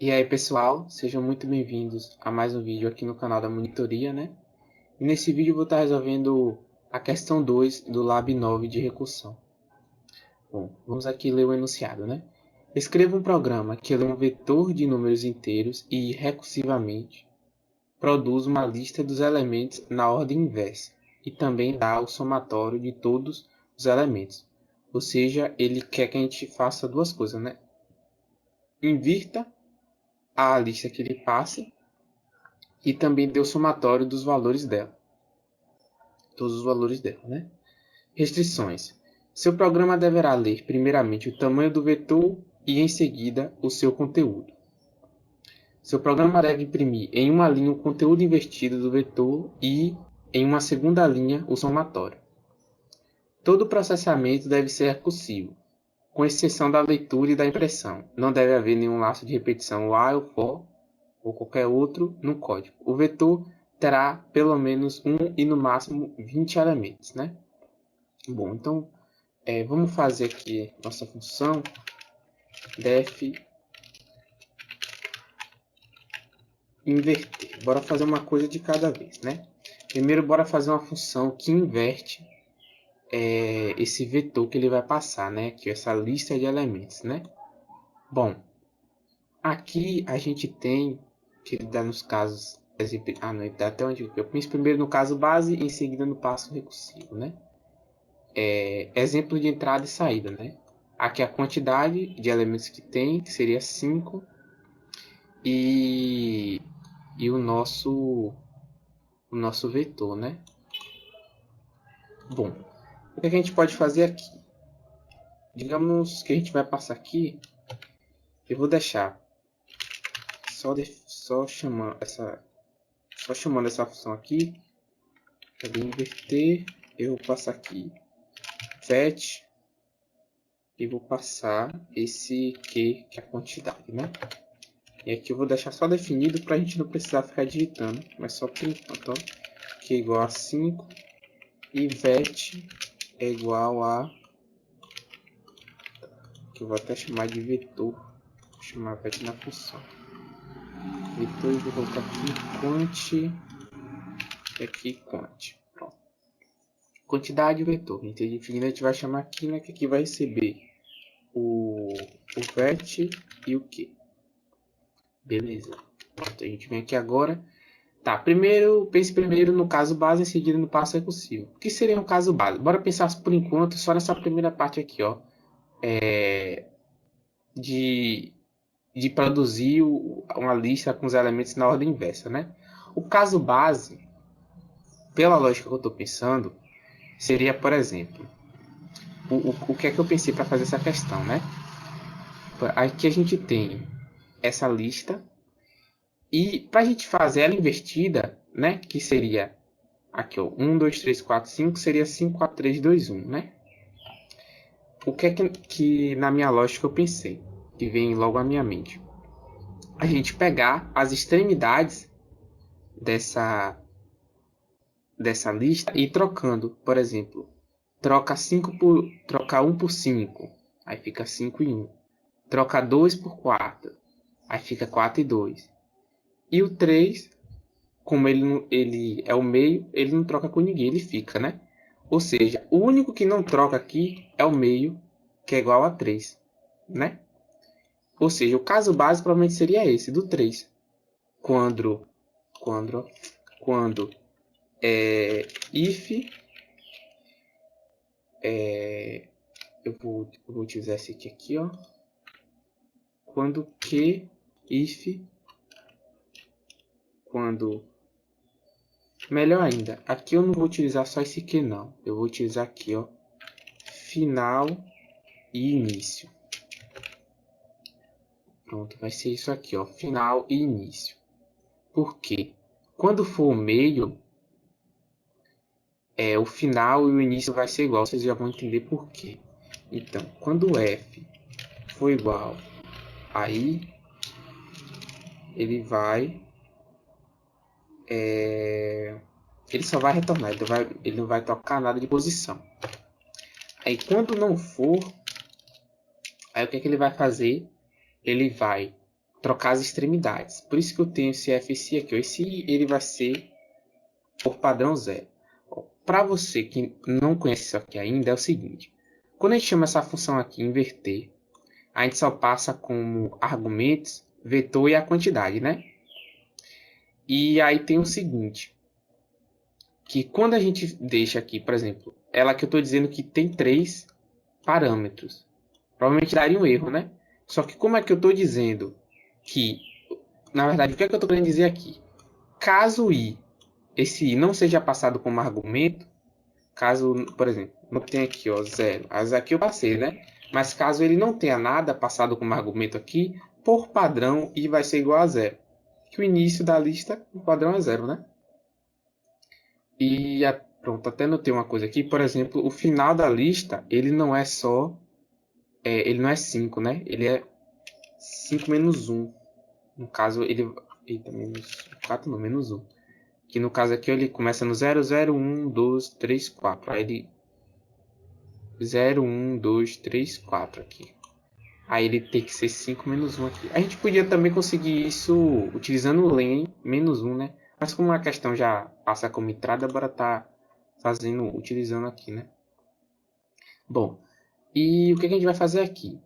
E aí, pessoal, sejam muito bem-vindos a mais um vídeo aqui no canal da Monitoria, né? E nesse vídeo eu vou estar resolvendo a questão 2 do Lab 9 de recursão. Bom, vamos aqui ler o enunciado, né? Escreva um programa que lê um vetor de números inteiros e, recursivamente, produz uma lista dos elementos na ordem inversa e também dá o somatório de todos os elementos. Ou seja, ele quer que a gente faça duas coisas, né? Invirta a lista que ele passa e também dê o somatório dos valores dela. Todos os valores dela, né? Restrições. Seu programa deverá ler primeiramente o tamanho do vetor e em seguida o seu conteúdo. Seu programa deve imprimir em uma linha o conteúdo invertido do vetor e em uma segunda linha o somatório. Todo o processamento deve ser recursivo, com exceção da leitura e da impressão. Não deve haver nenhum laço de repetição while, for ou qualquer outro no código. O vetor terá pelo menos 1 e no máximo 20 elementos, né? Bom, então vamos fazer aqui nossa função def inverter. Bora fazer uma coisa de cada vez, né? Primeiro, bora fazer uma função que inverte esse vetor que ele vai passar, né? Aqui, essa lista de elementos, né? Bom, aqui a gente tem que ele dá nos casos não, ele dá até onde eu penso primeiro no caso base e em seguida no passo recursivo, né? Exemplo de entrada e saída, né? Aqui a quantidade de elementos que tem, que seria 5, e o nosso vetor, né? Bom, o que a gente pode fazer aqui? Digamos que a gente vai passar aqui, eu vou deixar só chamando essa função aqui, para inverter, eu vou passar aqui set e vou passar esse que é a quantidade, né? E aqui eu vou deixar só definido para a gente não precisar ficar digitando, mas só por enquanto, ó, que é igual a 5 e vet é igual a, que eu vou até chamar de vetor, vou chamar vet na função. Vetor, eu vou colocar aqui quanti e aqui quanti. Pronto. Quantidade e vetor. Então, definido, a gente vai chamar aqui, né, que aqui vai receber o vet e o que. Beleza. Pronto, a gente vem aqui agora. Tá, pense primeiro no caso base, em seguida no passo recursivo. O que seria um caso base? Bora pensar por enquanto só nessa primeira parte aqui, ó. De produzir uma lista com os elementos na ordem inversa, né? O caso base, pela lógica que eu estou pensando, seria, por exemplo, o que é que eu pensei para fazer essa questão, né? Aqui a gente tem essa lista e para a gente fazer ela invertida, né? Que seria aqui, ó, 1, 2, 3, 4, 5, seria 5, 4, 3, 2, 1, né? O que é que na minha lógica eu pensei, que vem logo à minha mente? A gente pegar as extremidades dessa lista e ir trocando. Por exemplo, troca 1 por 5, aí fica 5 e 1. Troca 2 por 4, aí fica 4 e 2. E o 3, como ele é o meio, ele não troca com ninguém, ele fica, né? Ou seja, o único que não troca aqui é o meio, que é igual a 3, né? Ou seja, o caso base provavelmente seria esse, do 3. Quando if, eu vou utilizar esse aqui, ó. Quando melhor ainda, aqui eu não vou utilizar só esse aqui não, eu vou utilizar aqui, ó, final e início. Pronto, vai ser isso aqui, ó, final e início. Por quê? Quando for o meio, o final e o início vai ser igual, vocês já vão entender por quê. Então, quando f for igual a i, ele vai ele só vai retornar, ele não vai tocar nada de posição. Aí quando não for, aí o que é que ele vai fazer? Ele vai trocar as extremidades. Por isso que eu tenho esse F e esse aqui. Esse I, ele vai ser por padrão 0. Para você que não conhece isso aqui ainda, é o seguinte. Quando a gente chama essa função aqui, inverter, a gente só passa como argumentos, vetor e a quantidade, né? E aí tem o seguinte, que quando a gente deixa aqui, por exemplo, ela que eu estou dizendo que tem 3 parâmetros, provavelmente daria um erro, né? Só que como é que eu estou dizendo que, na verdade, o que é que eu estou querendo dizer aqui? Caso esse I não seja passado como argumento, caso, por exemplo, não tenha aqui, ó, 0. As aqui eu passei, né? Mas caso ele não tenha nada passado como argumento aqui, por padrão, I vai ser igual a 0. Que o início da lista, o padrão é 0, né? E pronto, até notei uma coisa aqui. Por exemplo, o final da lista, ele não é só... ele não é 5, né? Ele é 5 menos 1. No caso, ele... Eita, menos 4 não, menos 1. Que no caso aqui ele começa no 0, 0, 1, 2, 3, 4. Aí ele 0, 1, 2, 3, 4 aqui. Aí ele tem que ser 5 menos 1 aqui. A gente podia também conseguir isso utilizando o len menos 1, né? Mas como a questão já passa como entrada, bora tá utilizando aqui, né? Bom, e o que a gente vai fazer aqui?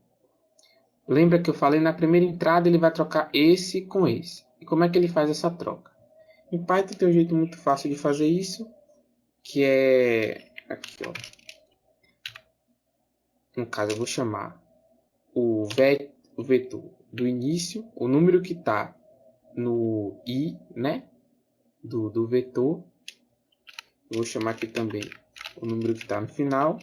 Lembra que eu falei na primeira entrada ele vai trocar esse com esse. E como é que ele faz essa troca? Em Python tem um jeito muito fácil de fazer isso, que é aqui, ó. No caso, eu vou chamar o vetor do início, o número que está no I, né? Do vetor. Eu vou chamar aqui também o número que está no final.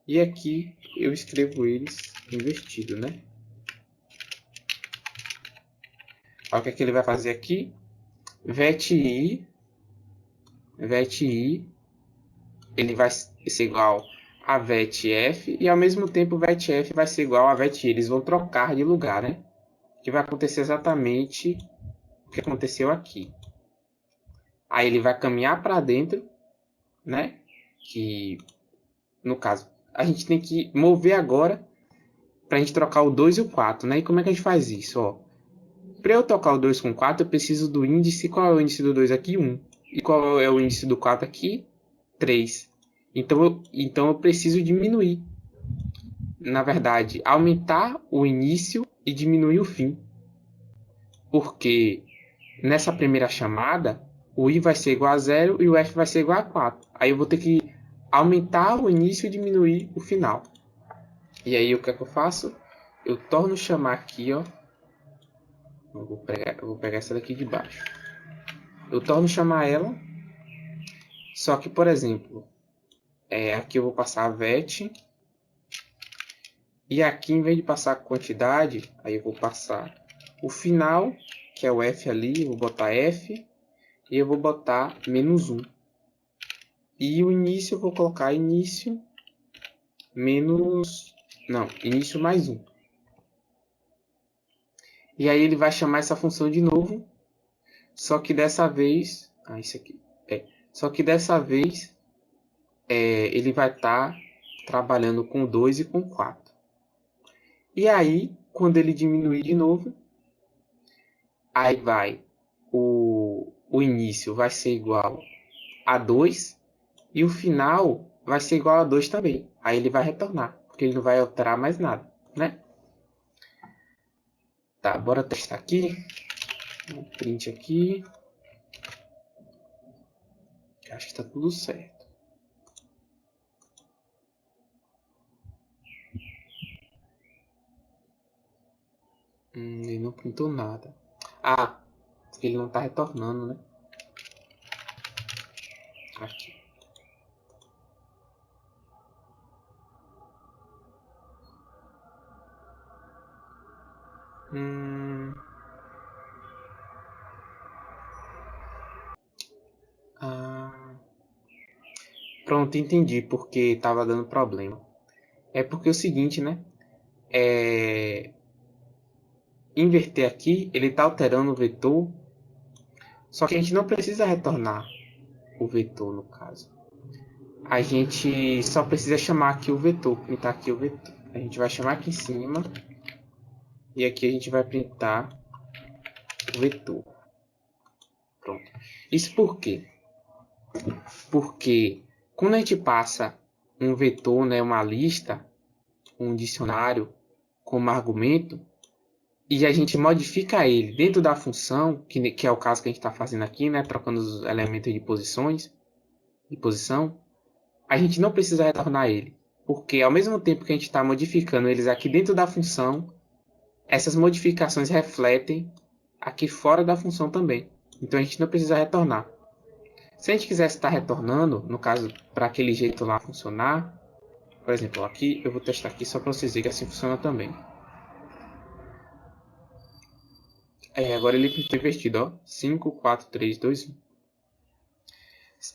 E aqui eu escrevo eles invertido, né? Olha o que é que ele vai fazer aqui. Vet I, ele vai ser igual a vet F, e ao mesmo tempo o vet F vai ser igual a vet I. Eles vão trocar de lugar, né? Que vai acontecer exatamente o que aconteceu aqui. Aí ele vai caminhar para dentro, né? Que, no caso, a gente tem que mover agora para a gente trocar o 2 e o 4, né? E como é que a gente faz isso? Ó, para eu trocar o 2 com 4, eu preciso do índice. Qual é o índice do 2 aqui? 1. E qual é o índice do 4 aqui? 3. Então eu preciso diminuir. Na verdade, aumentar o início e diminuir o fim. Porque nessa primeira chamada, o I vai ser igual a 0 e o F vai ser igual a 4. Aí eu vou ter que aumentar o início e diminuir o final. E aí o que é que eu faço? Eu torno chamar aqui, ó. Eu vou pegar essa daqui de baixo. Eu torno chamar ela. Só que, por exemplo, aqui eu vou passar a vet. E aqui, em vez de passar a quantidade, aí eu vou passar o final, que é o F ali. Eu vou botar F. E eu vou botar menos 1. E o início eu vou colocar início menos... Não, início mais 1. E aí ele vai chamar essa função de novo. Só que dessa vez... isso aqui. Só que dessa vez ele vai estar trabalhando com 2 e com 4. E aí, quando ele diminuir de novo, aí vai o início vai ser igual a 2 e o final vai ser igual a 2 também. Aí ele vai retornar, porque ele não vai alterar mais nada, né? Tá, bora testar aqui. Um print aqui. Acho que está tudo certo. Ele não printou nada. Ah, ele não está retornando, né? Aqui. Pronto, entendi porque estava dando problema. É porque é o seguinte, né? Inverter aqui, ele está alterando o vetor. Só que a gente não precisa retornar o vetor, no caso. A gente só precisa chamar aqui o vetor, printar aqui o vetor. A gente vai chamar aqui em cima E aqui a gente vai printar o vetor. Pronto. Isso por quê? Porque quando a gente passa um vetor, né, uma lista, um dicionário como argumento, e a gente modifica ele dentro da função, que é o caso que a gente está fazendo aqui, né, trocando os elementos de posição, a gente não precisa retornar ele. Porque ao mesmo tempo que a gente está modificando eles aqui dentro da função, essas modificações refletem aqui fora da função também. Então a gente não precisa retornar. Se a gente quisesse estar retornando, no caso, para aquele jeito lá funcionar, por exemplo, aqui eu vou testar aqui só para vocês verem que assim funciona também. Agora ele está invertido, ó. 5, 4, 3, 2, 1.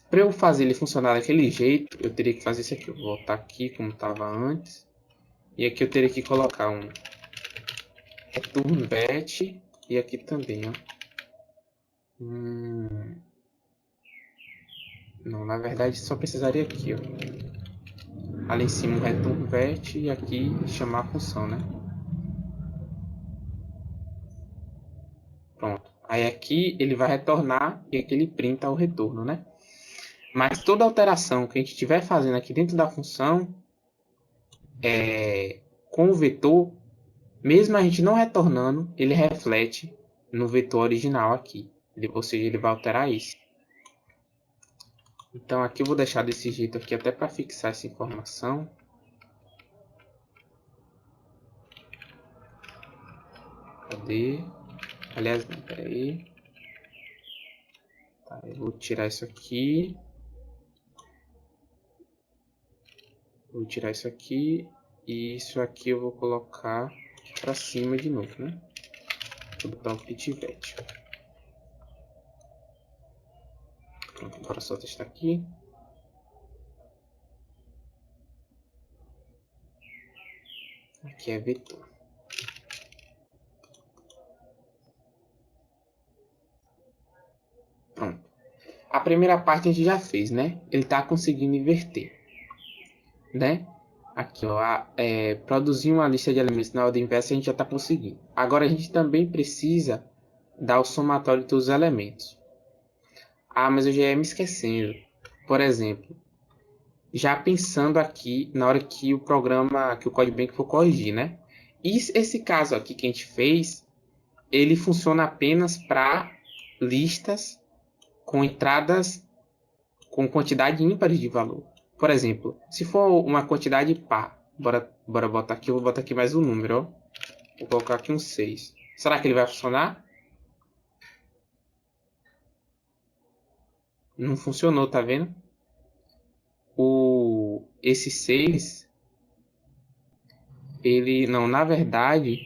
Para eu fazer ele funcionar daquele jeito, eu teria que fazer isso aqui. Eu vou voltar aqui como estava antes. E aqui eu teria que colocar um return vet. E aqui também, ó. Não, na verdade só precisaria aqui, ó. Ali em cima um return vet e aqui chamar a função, né? Pronto. Aí aqui ele vai retornar e aqui ele printa o retorno, né? Mas toda alteração que a gente estiver fazendo aqui dentro da função, com o vetor, mesmo a gente não retornando, ele reflete no vetor original aqui. Ou seja, ele vai alterar isso. Então aqui eu vou deixar desse jeito aqui até para fixar essa informação. Cadê? Aliás, não, peraí. Tá, eu vou tirar isso aqui. Vou tirar isso aqui. E isso aqui eu vou colocar para cima de novo, né? Vou botar um pitvet. Pronto, agora só testar aqui. Aqui é vetor. Pronto. A primeira parte a gente já fez, né? Ele está conseguindo inverter, né? Aqui, ó, produzir uma lista de elementos na ordem inversa a gente já está conseguindo. Agora a gente também precisa dar o somatório de todos os elementos. Ah, mas eu já ia me esquecendo. Por exemplo, já pensando aqui na hora que o programa, que o CodeBank for corrigir, né? E esse caso aqui que a gente fez, ele funciona apenas para listas com entradas com quantidade ímpar de valor. Por exemplo, se for uma quantidade par, bora botar aqui, eu vou botar aqui mais um número, ó. Vou colocar aqui um 6. Será que ele vai funcionar? Não funcionou, tá vendo? Esse 6, ele, não, na verdade,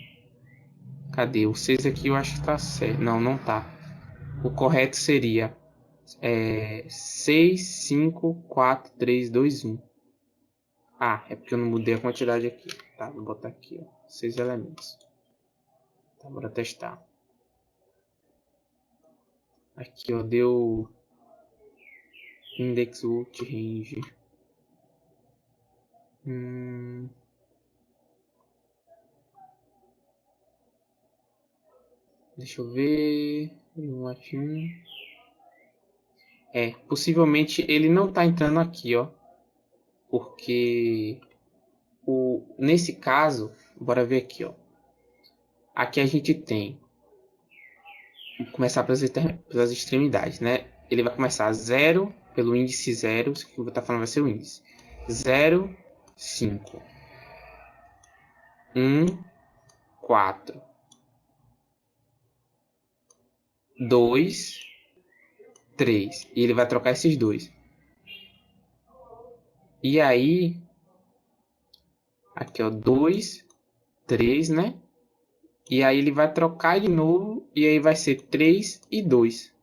cadê? O 6 aqui eu acho que tá certo. Não, não tá. O correto seria 6, 5, 4, 3, 2, 1. Ah, é porque eu não mudei a quantidade aqui. Tá, vou botar aqui, ó, 6 elementos. Tá, bora testar. Aqui, ó, deu index root range. Deixa eu ver. Possivelmente ele não tá entrando aqui, ó. Porque nesse caso, bora ver aqui, ó. Aqui a gente tem, vou começar pelas extremidades, né? Ele vai começar 0 pelo índice 0, isso que eu vou estar falando vai ser o índice. 0, 5, 1, 4, 2, 3. E ele vai trocar esses dois. E aí, aqui ó, 2, 3, né? E aí ele vai trocar de novo e aí vai ser 3 e 2.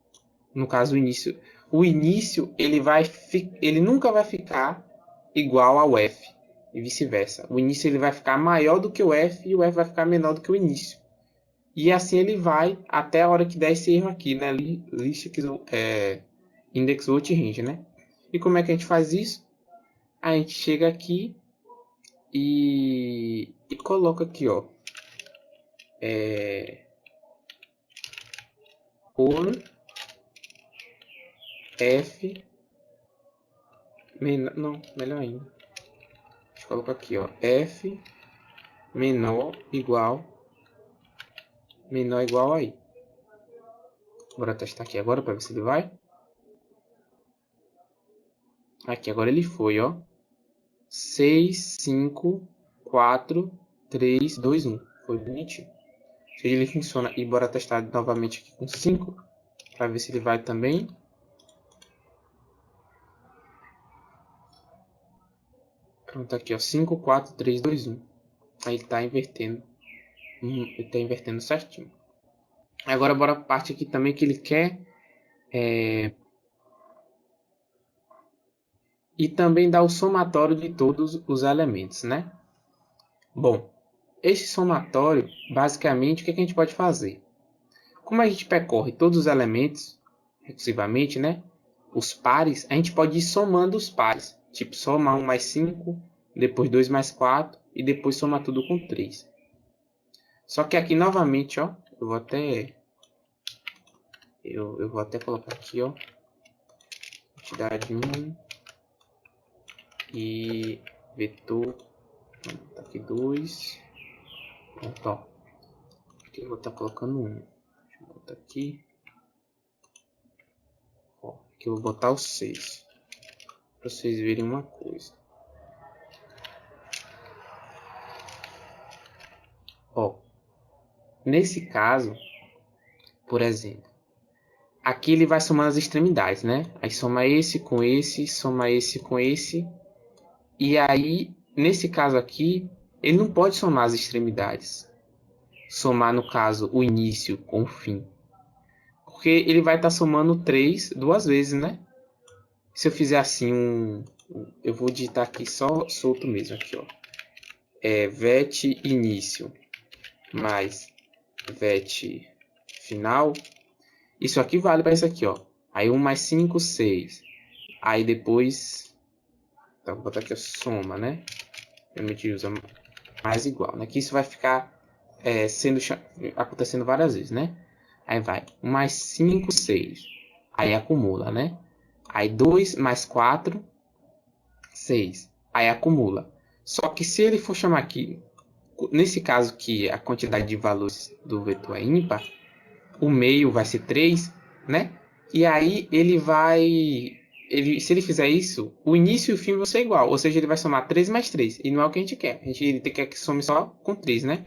No caso o início. O início ele nunca vai ficar igual ao F e vice-versa. O início ele vai ficar maior do que o F e o F vai ficar menor do que o início. E assim ele vai até a hora que der esse erro aqui, né? List index root range, né? E como é que a gente faz isso? A gente chega aqui e coloca aqui, ó. por f menor, não, melhor ainda. Deixa eu colocar aqui, ó, f menor igual aí. Bora testar aqui agora para ver se ele vai. Aqui, agora ele foi, ó. 6, 5, 4, 3, 2, 1. Foi bonitinho. Se ele funciona, e bora testar novamente aqui com 5, para ver se ele vai também. Pronto, aqui, ó. 5, 4, 3, 2, 1. Aí ele tá invertendo. Ele tá invertendo certinho. Agora bora a parte aqui também que ele quer. E também dá o somatório de todos os elementos, né? Bom, esse somatório, basicamente, o que a gente pode fazer? Como a gente percorre todos os elementos recursivamente, né? Os pares, a gente pode ir somando os pares. Tipo, soma 1 mais 5, depois 2 mais 4 e depois soma tudo com 3. Só que aqui, novamente, ó, eu vou até colocar aqui, ó, quantidade 1 e vetor, tá aqui 2, pronto, ó. Aqui eu vou estar colocando 1. Deixa eu botar aqui. Ó, aqui eu vou botar o 6. Para vocês verem uma coisa. Ó, nesse caso, por exemplo, aqui ele vai somando as extremidades, né? Aí soma esse com esse, soma esse com esse. E aí, nesse caso aqui, ele não pode somar as extremidades. Somar, no caso, o início com o fim. Porque ele vai estar somando 3 duas vezes, né? Se eu fizer assim eu vou digitar aqui só solto mesmo, aqui, ó. Vet início mais vet final. Isso aqui vale para isso aqui, ó. Aí 1 mais 5, 6. Aí depois... Então, vou botar aqui a soma, né? A gente usa mais igual, né? Que isso vai ficar acontecendo várias vezes, né? Aí vai 1 mais 5, 6. Aí acumula, né? Aí 2 mais 4, 6. Aí acumula. Só que se ele for chamar aqui, nesse caso que a quantidade de valores do vetor é ímpar, o meio vai ser 3, né? E aí ele vai... se ele fizer isso, o início e o fim vão ser igual. Ou seja, ele vai somar 3 mais 3. E não é o que a gente quer. Ele quer que some só com 3, né?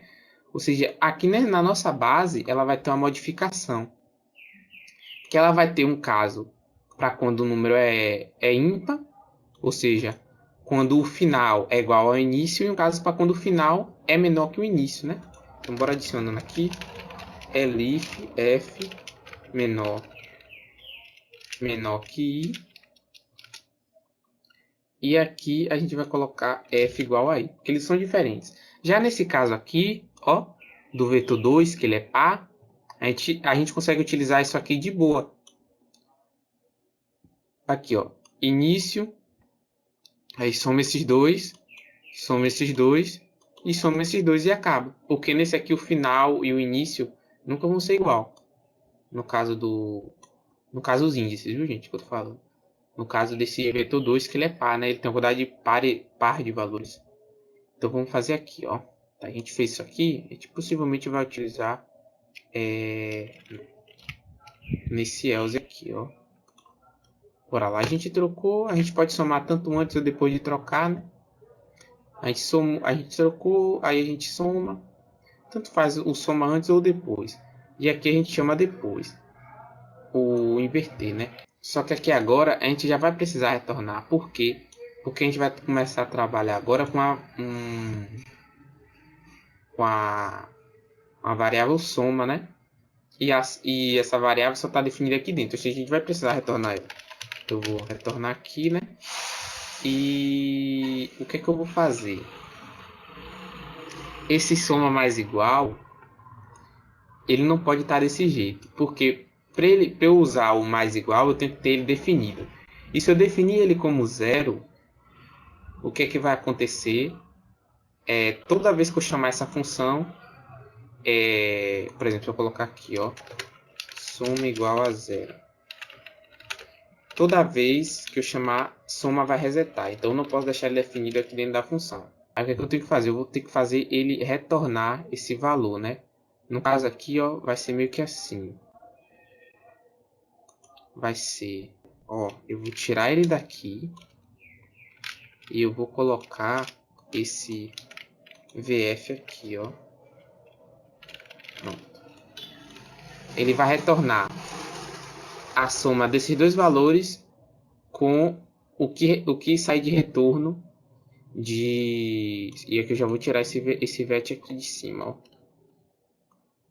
Ou seja, aqui na nossa base, ela vai ter uma modificação. Que ela vai ter um caso para quando o número é ímpar. Ou seja, quando o final é igual ao início. E um caso para quando o final é menor que o início, né? Então, bora adicionando aqui. Elif f menor que i. E aqui a gente vai colocar f igual a i, porque eles são diferentes. Já nesse caso aqui, ó, do vetor 2, que ele é par, a gente consegue utilizar isso aqui de boa. Aqui, ó, início, aí soma esses dois e soma esses dois e acaba. Porque nesse aqui o final e o início nunca vão ser igual. No caso os índices, viu, gente, que eu tô falando. No caso desse vetor 2, que ele é par, né? Ele tem uma quantidade de par de valores. Então vamos fazer aqui, ó. A gente fez isso aqui, a gente possivelmente vai utilizar nesse else aqui, ó. Bora lá, a gente trocou, a gente pode somar tanto antes ou depois de trocar, né? A gente trocou, aí a gente soma. Tanto faz o soma antes ou depois. E aqui a gente chama depois. O inverter, né? Só que aqui agora a gente já vai precisar retornar. Por quê? Porque a gente vai começar a trabalhar agora com a variável soma, né? E essa variável só está definida aqui dentro. Ou seja, a gente vai precisar retornar ela. Eu vou retornar aqui, né? E o que é que eu vou fazer? Esse soma mais igual, ele não pode estar desse jeito. Porque para eu usar o mais igual, eu tenho que ter ele definido. E se eu definir ele como zero, o que é que vai acontecer? Toda vez que eu chamar essa função, por exemplo, se eu colocar aqui, ó, soma igual a 0. Toda vez que eu chamar, soma vai resetar. Então eu não posso deixar ele definido aqui dentro da função. Aí o que é que eu tenho que fazer? Eu vou ter que fazer ele retornar esse valor, né? No caso aqui, ó, vai ser meio que assim. Vai ser, ó, eu vou tirar ele daqui e eu vou colocar esse VF aqui, ó. Pronto. Ele vai retornar a soma desses dois valores com o que sai de retorno de... E aqui eu já vou tirar esse VET aqui de cima, ó.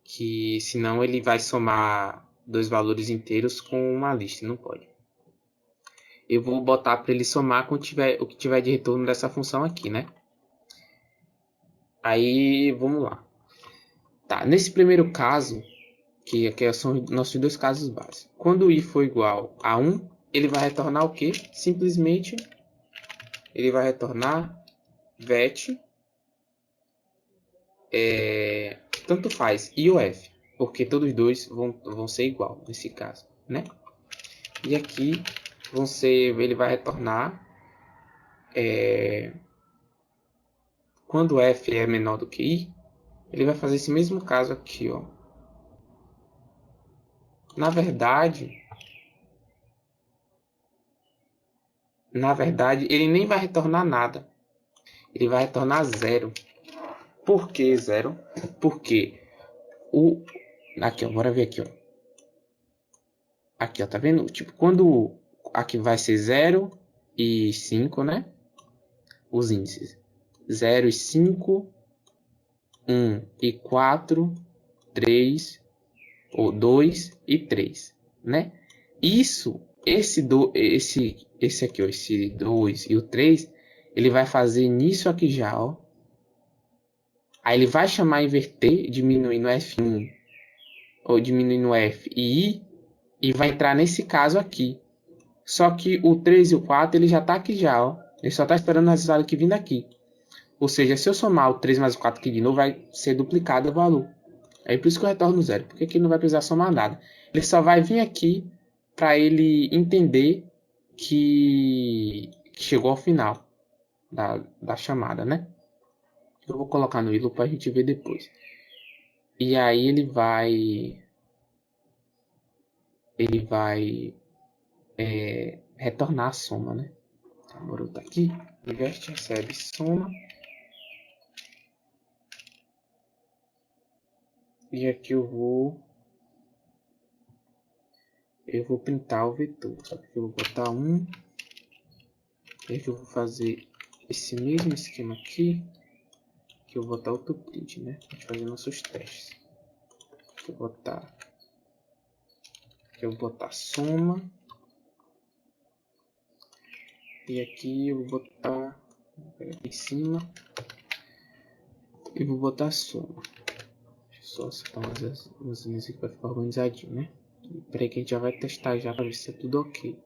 Que senão ele vai somar dois valores inteiros com uma lista, não pode. Eu vou botar para ele somar com o que tiver de retorno dessa função aqui, né? Aí, vamos lá. Tá, nesse primeiro caso, que aqui são nossos dois casos básicos. Quando i for igual a 1, ele vai retornar o quê? Simplesmente, ele vai retornar vet, tanto faz, i ou f, porque todos dois vão ser igual nesse caso, né? E aqui ele vai retornar quando f é menor do que i, ele vai fazer esse mesmo caso aqui, ó. Na verdade, ele nem vai retornar nada. Ele vai retornar 0. Por que 0? Porque aqui, ó, bora ver aqui, ó. Aqui, ó, tá vendo? Tipo, quando aqui vai ser 0 e 5, né? Os índices. 0 e 5, 1 e 4, 3, ou 2 e 3, né? Esse aqui, ó, esse 2 e o 3, ele vai fazer nisso aqui já, ó. Aí ele vai chamar inverter, diminuindo F1 ou diminuindo F e I, e vai entrar nesse caso aqui. Só que o 3 e o 4 ele já está aqui já, ó. Ele só está esperando o resultado que vindo aqui. Ou seja, se eu somar o 3 mais o 4 aqui de novo, vai ser duplicado o valor. É por isso que eu retorno 0, porque aqui não vai precisar somar nada. Ele só vai vir aqui para ele entender que chegou ao final da chamada, né? Eu vou colocar no ILO para a gente ver depois. E aí ele vai retornar a soma, né? Então, vou botar aqui, investe, recebe soma. E aqui eu vou pintar o vetor. Só que eu vou botar 1. E aqui eu vou fazer esse mesmo esquema aqui. Que eu vou botar outro print, né? A gente fazer nossos testes. Aqui eu vou botar soma. E aqui eu vou botar aqui em cima. E vou botar soma. Deixa eu só acertar umas linhas aqui para ficar organizadinho, né? Peraí que a gente já vai testar já para ver se é tudo ok.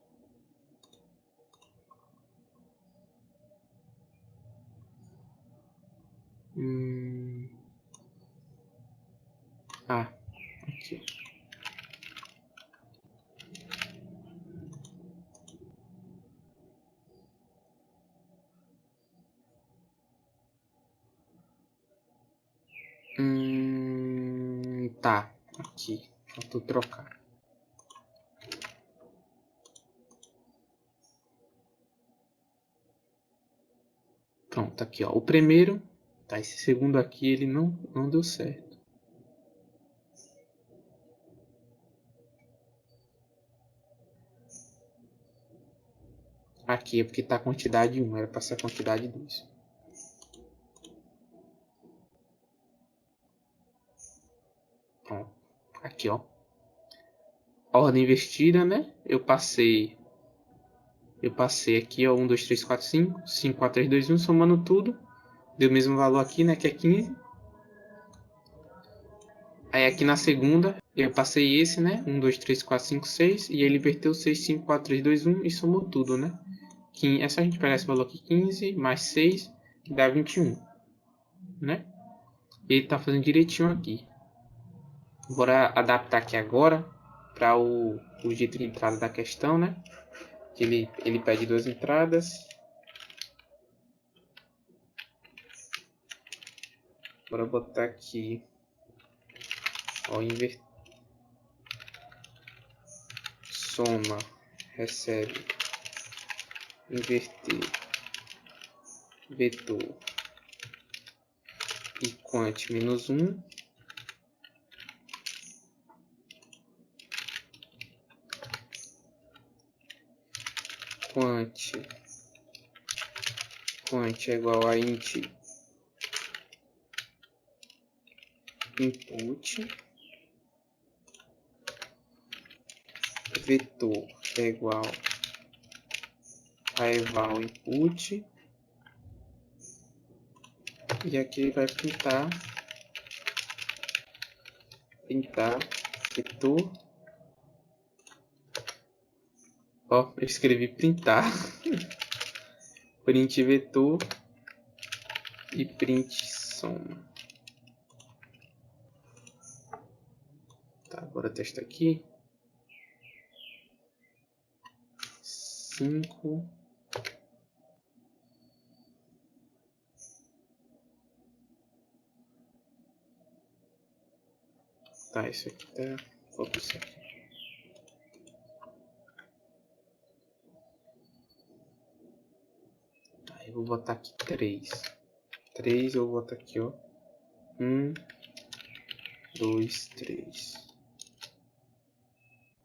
Aqui. Tá, aqui. Faltou trocar. Pronto, aqui, ó. O primeiro, tá? Esse segundo aqui, ele não deu certo. Aqui é porque tá a quantidade 1, era para ser a quantidade 2. Pronto. Aqui, ó. Ordem invertida, né? Eu passei aqui, ó, 1, 2, 3, 4, 5, 5, 4, 3, 2, 1, somando tudo. Deu o mesmo valor aqui, né? Que é 15. Aí aqui na segunda, eu passei esse, né? 1, 2, 3, 4, 5, 6. E ele inverteu 6, 5, 4, 3, 2, 1 e somou tudo, né? É só a gente pegar esse valor aqui, 15 mais 6, que dá 21, né? E ele tá fazendo direitinho aqui. Bora adaptar aqui agora para o jeito de entrada da questão, né? Que ele pede 2 entradas. Bora botar aqui, ó, soma, recebe, inverter, vetor e quant menos 1. Quant é igual a int input, vetor é igual a eval input, e aqui ele vai printar vetor. Ó, eu escrevi printar print vetor e print soma. Tá, agora testa aqui. 5. Tá, isso aqui tá. Foca aqui. Tá, eu vou botar aqui 3. 3 eu vou botar aqui, ó. 1, 2, 3.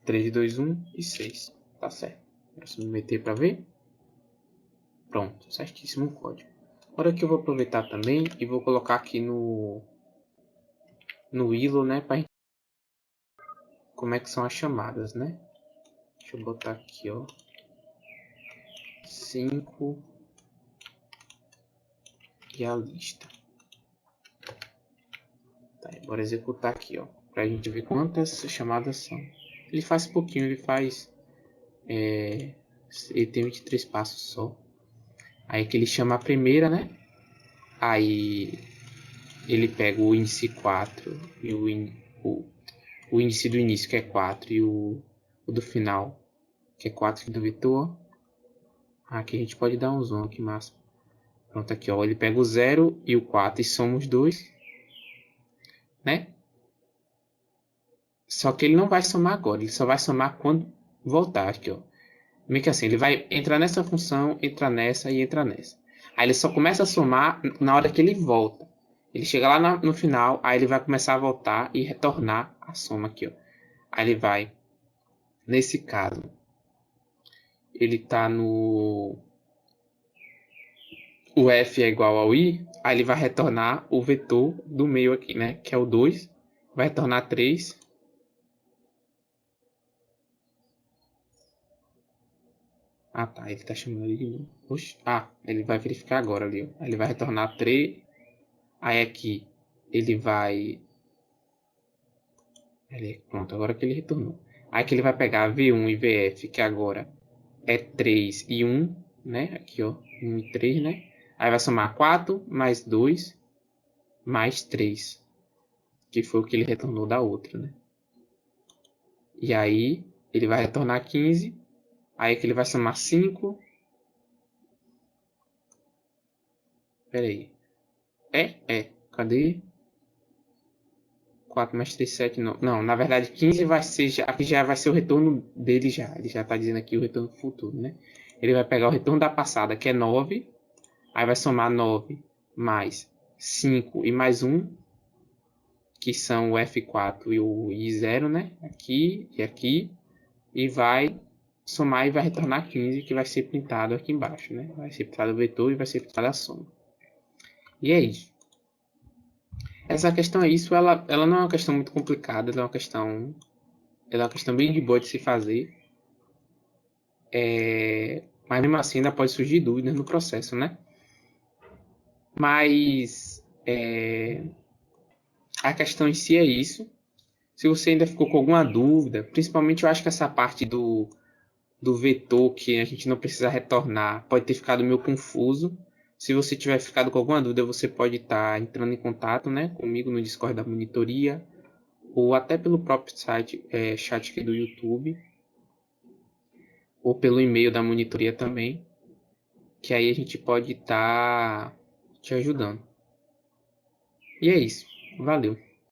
3, 2, 1 e 6. Tá certo. Agora submeter para ver. Pronto, certíssimo o código. Agora que eu vou aproveitar também e vou colocar aqui no Willow, né, para como é que são as chamadas, né? Deixa eu botar aqui, ó. 5 e a lista. Tá, bora executar aqui, ó, para a gente ver quantas chamadas são. Ele faz pouquinho, ele faz ele tem 23 passos só. Aí que ele chama a primeira, né? Aí ele pega o índice 4 e o índice do início, que é 4, e o do final, que é 4 do vetor. Aqui a gente pode dar um zoom aqui, máximo. Pronto, aqui, ó. Ele pega o 0 e o 4 e soma os dois, né? Só que ele não vai somar agora, ele só vai somar quando voltar aqui, ó. Meio que assim, ele vai entrar nessa função, entrar nessa e entrar nessa. Aí ele só começa a somar na hora que ele volta. Ele chega lá no final, aí ele vai começar a voltar e retornar a soma aqui, ó. Aí ele vai, nesse caso, ele tá no... O f é igual ao i, aí ele vai retornar o vetor do meio aqui, né? Que é o 2. Vai retornar 3. Ah, tá. Ele tá chamando ali de novo. Oxe. Ah, ele vai verificar agora ali, ó. Aí ele vai retornar 3. Aí aqui ele vai... Pronto, agora que ele retornou. Aí que ele vai pegar V1 e VF, que agora é 3 e 1, né? Aqui, ó. 1 e 3, né? Aí vai somar 4 mais 2 mais 3. Que foi o que ele retornou da outra, né? E aí ele vai retornar 15. Aí que ele vai somar 5. Pera aí. Cadê? 4 mais 3, 7, não. Não, na verdade 15 vai ser, aqui já vai ser o retorno dele já. Ele já está dizendo aqui o retorno futuro, né? Ele vai pegar o retorno da passada, que é 9. Aí vai somar 9 mais 5 e mais 1, que são o F4 e o I0, né? Aqui e aqui. E vai somar e vai retornar 15, que vai ser pintado aqui embaixo, né? Vai ser pintado o vetor e vai ser pintado a soma. E é isso. Essa questão é isso, ela não é uma questão muito complicada, ela é uma questão bem de boa de se fazer. Mas mesmo assim ainda pode surgir dúvidas no processo, né? Mas a questão em si é isso. Se você ainda ficou com alguma dúvida, principalmente eu acho que essa parte do vetor que a gente não precisa retornar pode ter ficado meio confuso. Se você tiver ficado com alguma dúvida, você pode estar entrando em contato, né, comigo no Discord da monitoria, ou até pelo próprio site, chat aqui do YouTube, ou pelo e-mail da monitoria também, que aí a gente pode estar te ajudando. E é isso. Valeu.